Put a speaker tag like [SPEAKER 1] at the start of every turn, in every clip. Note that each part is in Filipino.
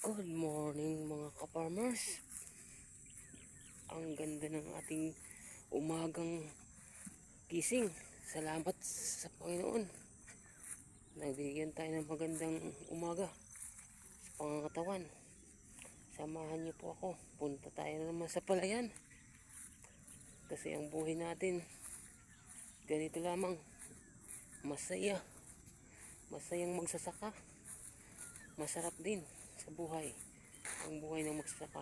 [SPEAKER 1] Good morning mga ka-farmers. Ang ganda ng ating umagang gising. Salamat sa Panginoon. Nagbigyan tayo ng magandang umaga sa pangangatawan. Samahan niyo po ako. Punta tayo na naman sa palayan. Kasi ang buhay natin ganito lamang. Masaya. Masayang magsasaka. Masarap din sa buhay ang buhay ng magsasaka.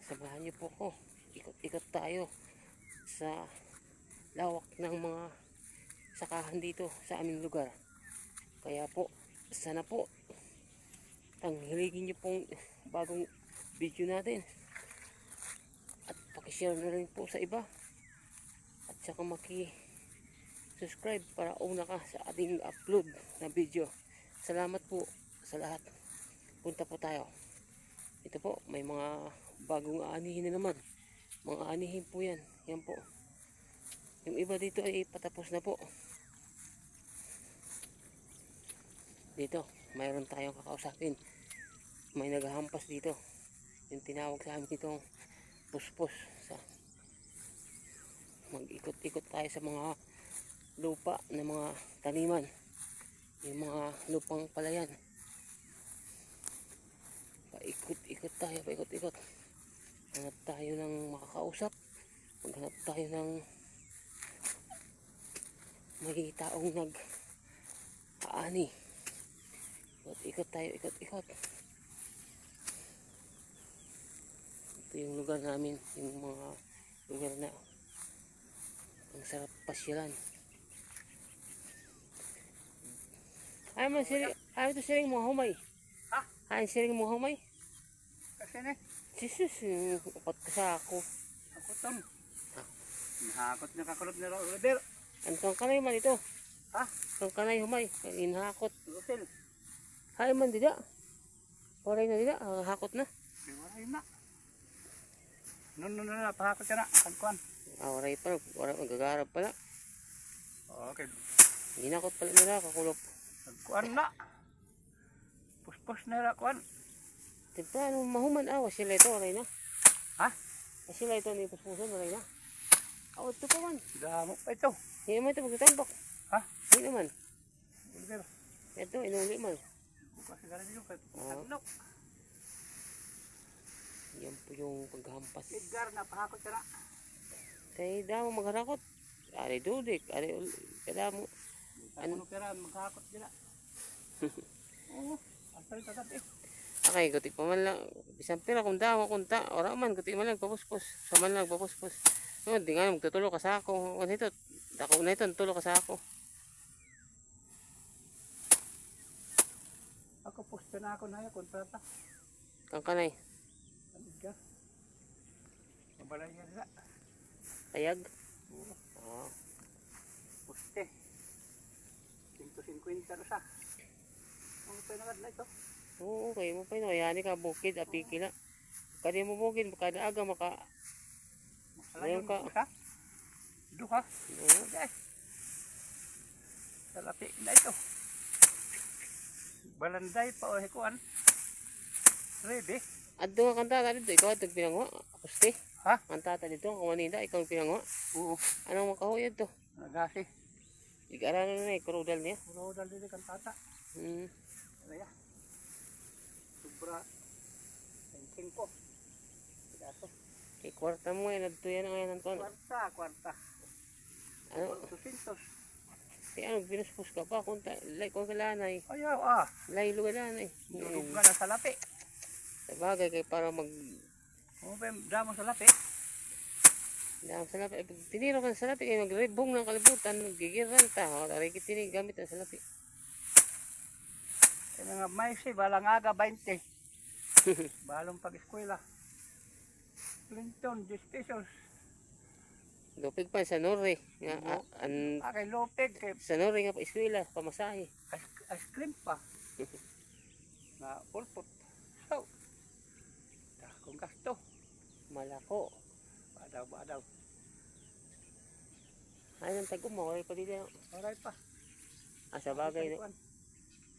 [SPEAKER 1] Samahan niyo po ako, ikot-ikot tayo sa lawak ng mga sakahan dito sa aming lugar. Kaya po, sana po tanghiligin niyo pong bagong video natin at pakishare na rin po sa iba at saka subscribe para una ka sa ating upload na video. Salamat po sa lahat. Punta po tayo. Ito po, may mga bagong aanihin na naman. Mga aanihin po yan. Yan po. Yung iba dito ay patapos na po. Dito, mayroon tayong kakausapin. May naghahampas dito. Yung tinawag sa amin ditong puspos. Mag-ikot-ikot tayo sa mga lupa na mga taniman. Yung mga lupang palayan. Paikot-ikot tayo, paikot-ikot. Hanap tayo ng makakausap. Maghanap tayo ng may taong nag-aani. Ikot tayo, ikot-ikot. Ito yung lugar namin, yung mga lugar na ang sarap pasyalan. Ayaw ito siring mo humay.
[SPEAKER 2] Ha?
[SPEAKER 1] Ayaw siring mo humay.
[SPEAKER 2] Kasi na.
[SPEAKER 1] Jesus, upat ka sa ako.
[SPEAKER 2] Ako tam. Nahakot na kakulot na Rodel.
[SPEAKER 1] Ang kang kanay man ito.
[SPEAKER 2] Ha?
[SPEAKER 1] Kang kanay humay. Inhakot.
[SPEAKER 2] Rodel.
[SPEAKER 1] Hay man dida. Waray na dida. Hakot na.
[SPEAKER 2] Waray na. Nun na. Pahakot ka na. Kankuan.
[SPEAKER 1] Waray pa. Waray magagarap pala.
[SPEAKER 2] Okay.
[SPEAKER 1] Ginakot pala nila. Kakulop.
[SPEAKER 2] Kankuan na. Puspos na na kuan.
[SPEAKER 1] Temprano mahuman awas sila ito. Waray na.
[SPEAKER 2] Ha?
[SPEAKER 1] Sila ito ni puspuson. Waray na. Awad ito pa man.
[SPEAKER 2] Damo pa ito.
[SPEAKER 1] Hindi naman ito magtatambak.
[SPEAKER 2] Ha?
[SPEAKER 1] Hindi naman.
[SPEAKER 2] Rodel.
[SPEAKER 1] Ito inuli man.
[SPEAKER 2] Bukas na rin yung
[SPEAKER 1] Ah. Yan po yung paghampas.
[SPEAKER 2] Edgar na pahakot ka na.
[SPEAKER 1] Kaya damo magharakot. Ari dudik. Ari kada mo.
[SPEAKER 2] Ano pera maghakot dila. Oo. Asal ka eh.
[SPEAKER 1] Okay, guti pa man lang. Isang pira kung damo kunta. Ora man, guti man lang papuspos. Saman lang papuspos. No, di nga magtutulo ka sa ako. Ano ito? Dako na ito, tulo ka sa ako.
[SPEAKER 2] Ako posto na ako na yung kontrata.
[SPEAKER 1] Kang kanay.
[SPEAKER 2] Edgar. Mabalay yan na.
[SPEAKER 1] Tayag.
[SPEAKER 2] Oo.
[SPEAKER 1] Oo.
[SPEAKER 2] Poste. 150 na siya. Ang pinagad na ito.
[SPEAKER 1] Oo, okay mo pa yun. Ayani ka, bukid, apikila. Kadi mo bukid, kada aga maka...
[SPEAKER 2] Malayon
[SPEAKER 1] ka.
[SPEAKER 2] ka. Duha.
[SPEAKER 1] Oo.
[SPEAKER 2] Okay. Salapi na ito. Balanday pa o hikuan. Ready?
[SPEAKER 1] Adto nga kanta dito, ikaw at pinangwa. Pusti.
[SPEAKER 2] Ha?
[SPEAKER 1] Kanta dito, kamanida, ikaw pinangwa.
[SPEAKER 2] Oo.
[SPEAKER 1] Anong makahuyad to?
[SPEAKER 2] Nagasi.
[SPEAKER 1] Ig-aralan na kurudal niya.
[SPEAKER 2] Rodal din kan tata. Kaya. Sobra. 25. Pidato.
[SPEAKER 1] Kwarta mo yan, adto yan ang ayanan ko.
[SPEAKER 2] Kwarta.
[SPEAKER 1] Ano?
[SPEAKER 2] 200.
[SPEAKER 1] Ano, binuspos ka pa, kung kalanay.
[SPEAKER 2] Ayaw
[SPEAKER 1] Lay lugalanay.
[SPEAKER 2] Dulog ka na sa lapi.
[SPEAKER 1] Sa bagay, kay para mag...
[SPEAKER 2] Damo sa lapi.
[SPEAKER 1] Dahil sa lapi, tiniro ka sa lapi, kaya magribong ng kalibutan, gigiran ta. Arikit tinig, gamit na sa lapi.
[SPEAKER 2] Kaya nga may balang aga 20. Balong pag-eskwela. Clinton, 10 pesos.
[SPEAKER 1] Lupig pa sa Norre.
[SPEAKER 2] Akay lopeg, kay
[SPEAKER 1] Sa Norre nga pa eskwela, pamasahe.
[SPEAKER 2] ice cream pa. Na pulpot. So, kung gasto.
[SPEAKER 1] Malako.
[SPEAKER 2] Badaw.
[SPEAKER 1] Ay, nang tagom mo, oray pa dito.
[SPEAKER 2] Oray pa.
[SPEAKER 1] Sa bagay,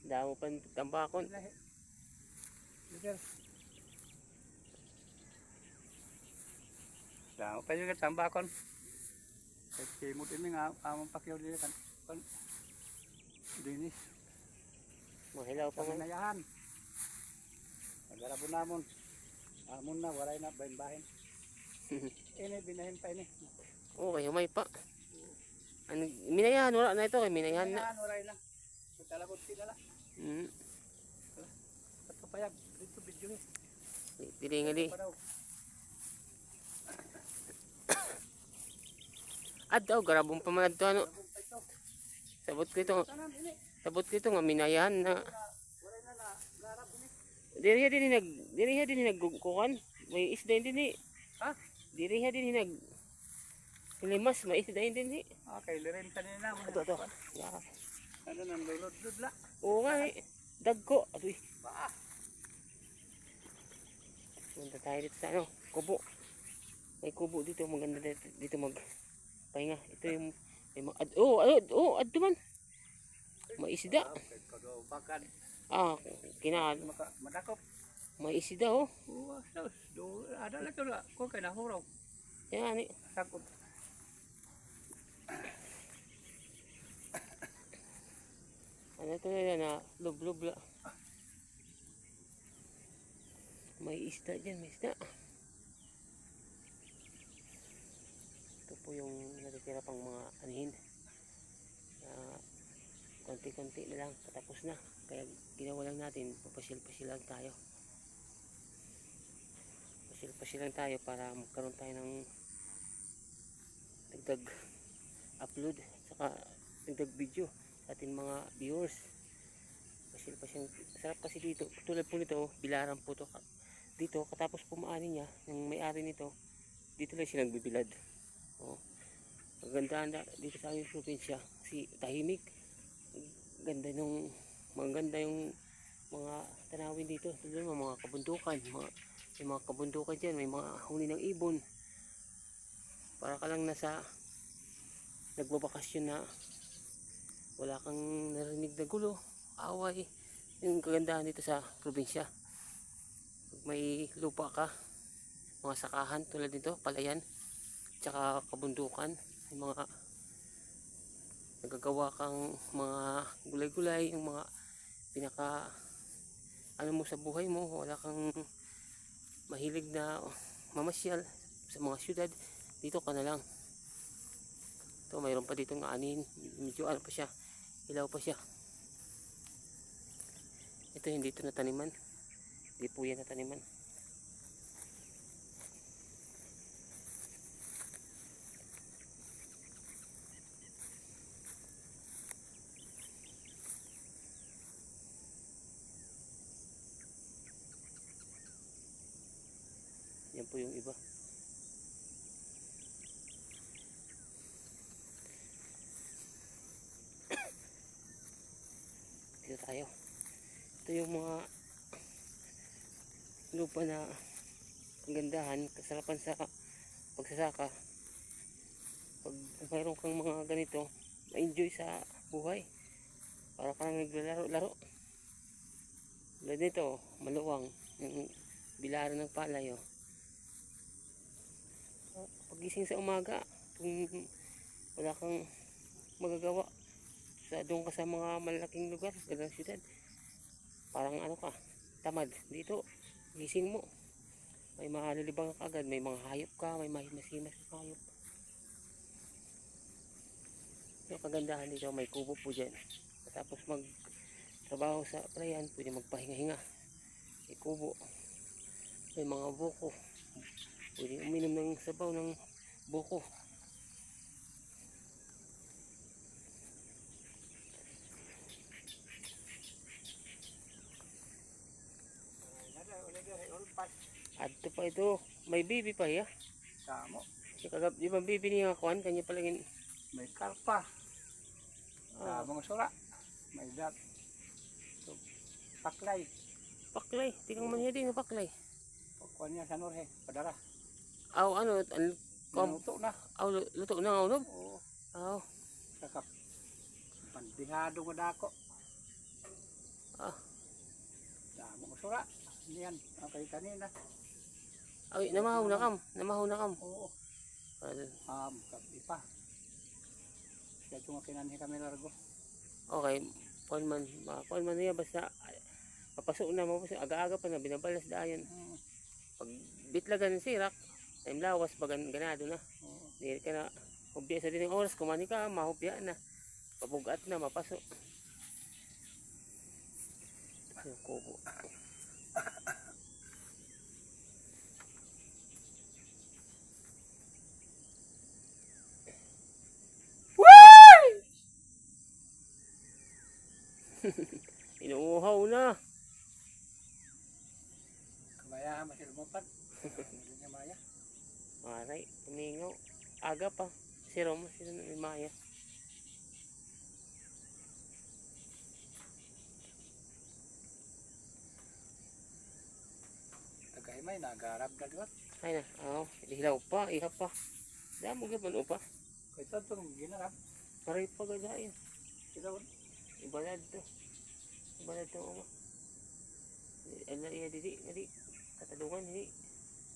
[SPEAKER 1] damo pa tambakon.
[SPEAKER 2] Leader. Damo pa yung tambakon. Kaya mo din nga amang pakyaw din kan. Dinis.
[SPEAKER 1] Mahilaw pa nga.
[SPEAKER 2] Panginayahan. Nagarabo namon. Amon na, waray na, bahin-bahin. Ini, binahin pa ini.
[SPEAKER 1] Okay, humay pa. Ano, minayahan, wala na ito kay minayahan na.
[SPEAKER 2] Binahan, waray na. So talagot sila.
[SPEAKER 1] Hmm.
[SPEAKER 2] At kapayag, dito video ni.
[SPEAKER 1] Dili nga di.
[SPEAKER 2] Pa daw.
[SPEAKER 1] Adto, garabong pa man adto ano.
[SPEAKER 2] Labong pa ito.
[SPEAKER 1] Sabot ko ito.
[SPEAKER 2] Tanan, ini.
[SPEAKER 1] Sabot ko ito nga minayahan na.
[SPEAKER 2] Waray na na, garab ini.
[SPEAKER 1] Diriha din nagkukan. May isda din.
[SPEAKER 2] Ha?
[SPEAKER 1] Diriha din nag Limas, may isda din.
[SPEAKER 2] Okay, lirin kanina.
[SPEAKER 1] Ito. Yeah.
[SPEAKER 2] Ano nang lulod-lud la?
[SPEAKER 1] Oo nga eh. Dagko. Atoy.
[SPEAKER 2] Ba?
[SPEAKER 1] Punta tayo dito sa ano, kubo. May kubo dito, maganda dito pahinga. Ito yung may mga adto man. May isda.
[SPEAKER 2] Kado bakad.
[SPEAKER 1] Ah, kinaan.
[SPEAKER 2] Madakop.
[SPEAKER 1] May isda oh.
[SPEAKER 2] Oo, do ada la to la. Ko kay nahuraw.
[SPEAKER 1] Yan eh.
[SPEAKER 2] Sakot.
[SPEAKER 1] Ano ito na lublob la. May isda dyan, may isda. Ito po yung natitira pang mga anihin. Konti-konti na lang, patapos na. Kaya ginawa lang natin, papasyal-pasyal lang tayo. Pasyal-pasyal lang tayo para magkaroon tayo ng dagdag upload, saka dagdag video sa ating mga viewers. Pasyal-pasyal. Sarap kasi dito. Tulad po nito, bilaran po to. Dito, katapos pumaani niya, yung may-ari nito, dito lang siya nagbibilad. Oh. Maganda dito sa aming probinsya kasi tahimik. Maganda yung mga tanawin dito. Tulad mga kabundukan, may mga kabundukan dyan, may mga huni ng ibon. Para ka lang nasa nagbabakasyon na wala kang narinig na gulo, away. Yung kagandahan dito sa probinsya. May lupa ka, mga sakahan tulad nito, palayan, tsaka kabundukan, may mga nagagawa kang mga gulay-gulay, yung mga pinaka ano mo sa buhay mo, wala kang mahilig na mamasyal sa mga syudad, dito ka na lang. Ito, mayroon pa dito ng anin, medyo ano pa siya, ilaw pa siya. Ito hindi ito nataniman. Hindi po yan nataniman. Yan po yung iba. Dito tayo. Ito yung mga lupa na kagandahan, kasarapan sa pagsasaka. Pag mayroon kang mga ganito, ma-enjoy sa buhay. Para ka lang naglalaro-laro. Tulad nito, maluwang, yung bilaran ng palay. Oh. Pagising sa umaga, kung wala kang magagawa, doon ka sa mga malaking lugar, sa syudad, parang ano ka, tamad. Dito, gising mo, may malilibang ka agad, may mga hayop ka, may masimas na hayop. Yung kagandahan dito, may kubo po dyan. Tapos magtrabaho sa prayan, pwede magpahinga-hinga. May kubo, may mga buko, pwede uminom ng sabaw ng buko. Adto pa ito, may bibi pa ya.
[SPEAKER 2] Samo.
[SPEAKER 1] Di ba bibi niya kuan kanya palagin.
[SPEAKER 2] May karpa.
[SPEAKER 1] Ah.
[SPEAKER 2] Mga sura. May dat. So, paklay.
[SPEAKER 1] Paklay, tikang man niya din paklay.
[SPEAKER 2] Pagkuhan niya sa norhe, padara.
[SPEAKER 1] Aw ano,
[SPEAKER 2] Luto na.
[SPEAKER 1] aw luto na nga unob.
[SPEAKER 2] Oo.
[SPEAKER 1] Aw.
[SPEAKER 2] Kakap. Pandihado ko dako.
[SPEAKER 1] Ah,
[SPEAKER 2] Damo ko sura. Yan, okay kanina.
[SPEAKER 1] Ay, namahaw na kam. Namahaw na kam.
[SPEAKER 2] Oo.
[SPEAKER 1] Ano?
[SPEAKER 2] Kapi pa. Kaya cuma kinanhi kami largo.
[SPEAKER 1] Okay, paul man niya basta papasok na mo aga-aga pa na binabalas dayon. Pag bitlagan ng sirak, time lawas bagan ganado na.
[SPEAKER 2] Oo.
[SPEAKER 1] Dili ka na hubya sa dining oras kumani ka mahubya na. Pabugat na mapasok. Yung kubo. Inuuhaw na.
[SPEAKER 2] Kamaya masih lumapat. Hindi niya maya.
[SPEAKER 1] Aray, tumingaw. Aga pa. Si Roma, sila na ni Maya.
[SPEAKER 2] Tagay may nagarab na liwat.
[SPEAKER 1] Ay na, hilaw pa, iha pa. Damo gaban pa.
[SPEAKER 2] Kaya ito itong ginarab.
[SPEAKER 1] Paray pa gadayan.
[SPEAKER 2] Sila
[SPEAKER 1] Ibalad to. Ibalad to ama. Ano iya didi. Katalungan didi.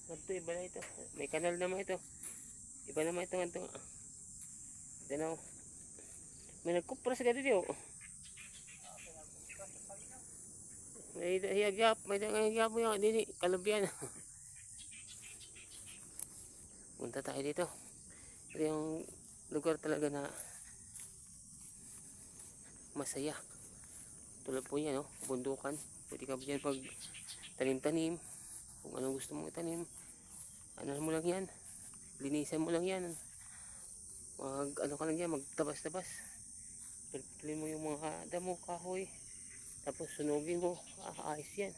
[SPEAKER 1] Ngadto ibalay ito. May kanal naman ito. Iba naman ito ngadto. Danaw. May nagkupras ka didi oh. May hiyagap mo yung didi. Kalubyan. Punta tayo dito. Ito yung lugar talaga na masaya. Tulad po yan, no? Bundukan. Pwede ka dyan pag tanim-tanim. Kung anong gusto mong itanim. Ano mo lang yan. Linisan mo lang yan. Ano ka lang yan, magtabas-tabas. Pilpilin mo yung mga damo, kahoy. Tapos sunugin mo. Ayos yan.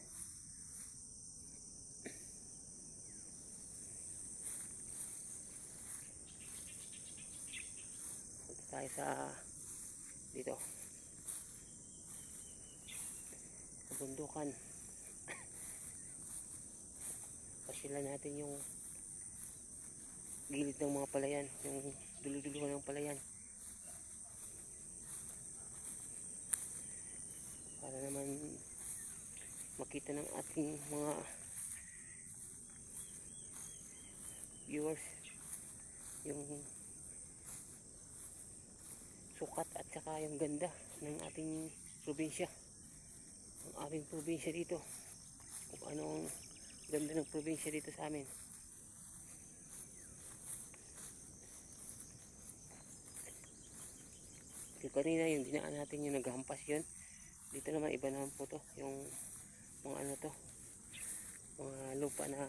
[SPEAKER 1] Punta tayo sa dito. Bundukan. Pasila natin yung gilid ng mga palayan, yung dulo-duluhan ng palayan, para naman makita ng ating mga viewers yung sukat at saka yung ganda ng ating probinsya. Ang aming probinsya dito, kung anong ganda ng probinsya dito sa amin. Yung kanina yung dinaan natin yung naghampas yun, dito naman iba naman po to, yung mga ano to, mga lupa na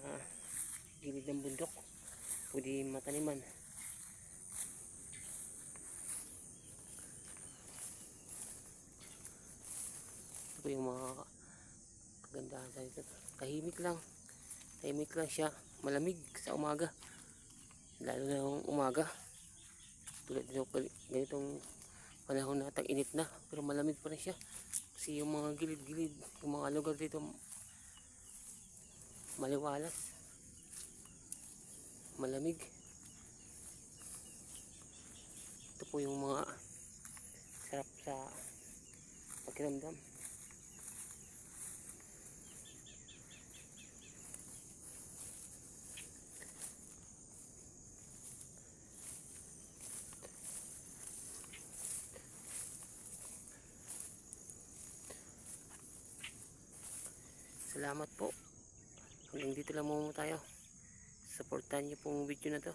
[SPEAKER 1] gilid ng bundok, pwede mataniman. Ito po yung mga kagandahan sa dito. Tahimik lang siya, malamig sa umaga, lalo na yung umaga. Tulad nito ganitong panahon na tag-init na, pero malamig pa rin siya kasi yung mga gilid-gilid, yung mga lugar dito maliwalas, malamig. Ito po yung mga sarap sa pakiramdam. Salamat po. Hanggang dito lang muna tayo. Supportan niyo pong video na to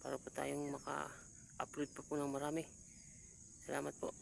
[SPEAKER 1] para po tayong maka-upload pa po ng marami. Salamat po.